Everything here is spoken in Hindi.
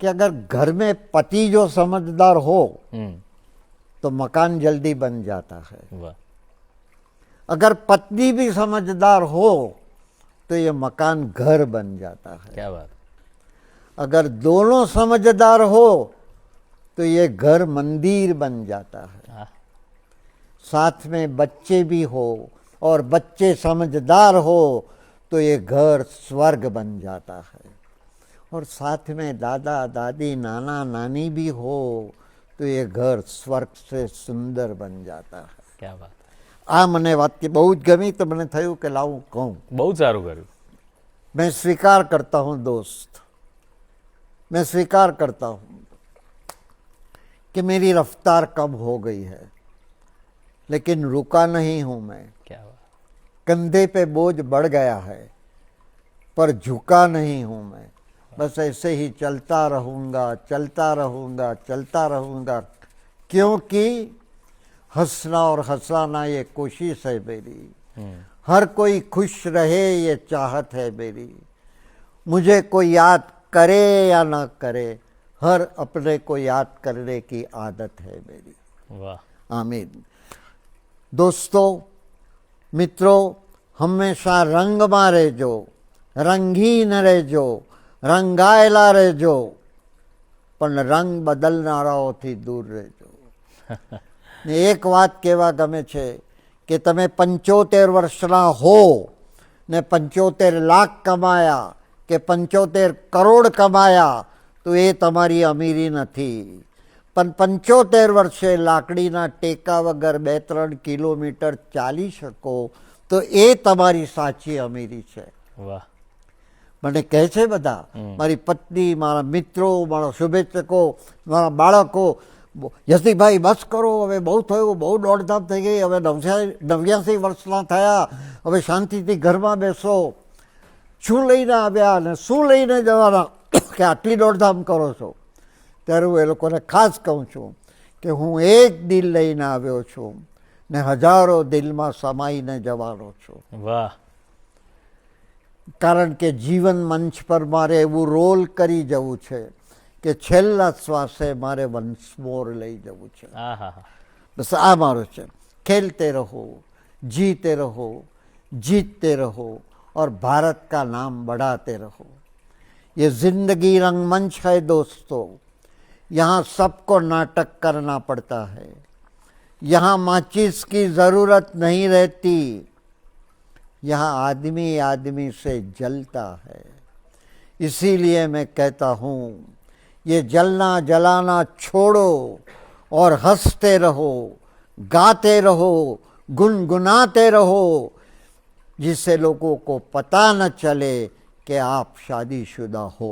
कि अगर घर में पति जो समझदार हो तो मकान जल्दी बन जाता है, वाह, अगर पत्नी भी समझदार हो तो ये मकान घर बन जाता है, क्या बात, अगर दोनों समझदार हो तो ये घर मंदिर बन जाता है, हाँ, साथ में बच्चे भी हो और बच्चे समझदार हो तो ये घर स्वर्ग बन जाता है, और साथ में दादा दादी नाना नानी भी हो तो ये घर स्वर्ग से सुंदर बन जाता है। क्या बात, આ મને વાક્ય બહુ જ ગમી તો મને થયું કે લાવું કહું. બહુ સારું કર્યું. मैं स्वीकार करता हूँ दोस्त, मैं स्वीकार करता हूँ कि मेरी रफ्तार कम हो गई है, लेकिन रुका नहीं हूँ मैं. क्या बात, कंधे पे बोझ बढ़ गया है पर झुका नहीं हूँ मैं. बस ऐसे ही चलता रहूँगा, चलता रहूँगा, चलता रहूँगा, क्योंकि हंसना और हंसाना ये कोशिश है मेरी. हर कोई खुश रहे ये चाहत है मेरी. मुझे कोई याद करे या ना करे, हर अपने को याद करने की आदत है मेरी. वाह, आमीन. दोस्तों, मित्रों, हमेशा रंगમાં રહેજો, રંગીન રહેજો, રંગાયેલા રહેજો, પણ રંગ બદલનારાઓથી દૂર રહેજો. ને એક વાત કહેવા ગમે છે કે તમે 75 વર્ષના હો ને 75 લાખ કમાયા કે 75 કરોડ કમાયા તો એ તમારી અમીરી નથી. પણ 75 વર્ષે લાકડીના ટેકા વગર 2-3 કિલોમીટર ચાલી શકો તો એ તમારી સાચી અમીરી છે. વાહ, મને કહે છે બધા, મારી પત્ની, મારા મિત્રો, મારા શુભેચ્છકો, મારા બાળકો, યશદીપભાઈ બસ કરો, હવે બહુ થયું, બહુ દોડધામ થઈ ગઈ, હવે 89 વર્ષના થયા, હવે શાંતિથી ઘરમાં બેસો. શું લઈને આવ્યા અને શું લઈને જવાના કે આટલી દોડધામ કરો છો? ત્યારે હું એ લોકોને ખાસ કહું છું કે હું એક દિલ લઈને આવ્યો છું ને હજારો દિલમાં સમાઈને જવાનો છું. વાહ, કારણ કે જીવન મંચ પર મારે એવું રોલ કરી જવું છે કે છેલ્લા શ્વાસે મારે વન્સ મોર લઈ જવું છે. હા હા હા, બસ આ મારું છે. खेलते रहो, जीते रहो, जीतते रहो और भारत का नाम बढ़ाते रहो. ये जिंदगी रंगमंच है दोस्तों, यहाँ सबको नाटक करना पड़ता है, यहाँ माचिस की ज़रूरत नहीं रहती, यहाँ आदमी आदमी से जलता है. इसीलिए मैं कहता हूँ, ये जलना जलाना छोड़ो और हंसते रहो, गाते रहो, गुनगुनाते रहो, जिससे लोगों को पता न चले कि आप शादीशुदा हो.